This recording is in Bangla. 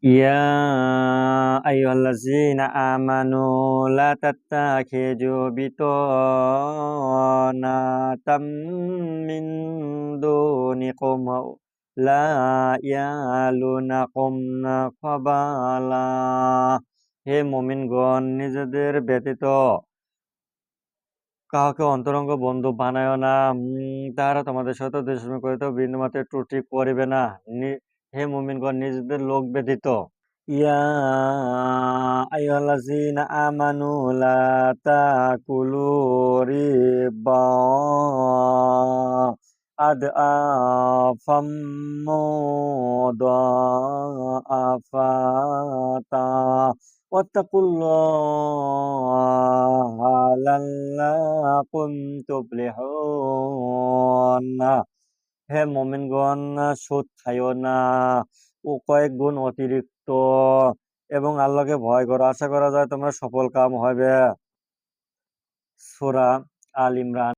ইয়া আইয়ুহাল্লাযীনা আমানু লা তাত্তাখিযু বিতানাতাম মিন দুনিকুম লা ইয়ালুনাকুম খাবালা। হে মুমিনগণ, নিজেদের ব্যতীত কাহাকে অন্তরঙ্গ বন্ধু বানায় না। তাহারা তোমাদের সাথে দুষ্কর্ম করিতে বিন্দুমাত্র ত্রুটি করিবে না। হে মুমিনগণ, নিজেদের লোক ব্যতীত। ইয়া আইয়ুহাল্লাযীনা আমানু লা তাকুলু রিবা আদআফাম মুদাআফাতা ওয়াত্তাকুল্লাহা লাআল্লাকুম তুফলিহুন। হে মুমিনগণ, সুদ খাইও না ও কয়েক গুণ অতিরিক্ত, এবং আল্লাহকে ভয় করো, আশা করা যায় তোমরা সফল কাম হবে। সূরা আল ইমরান।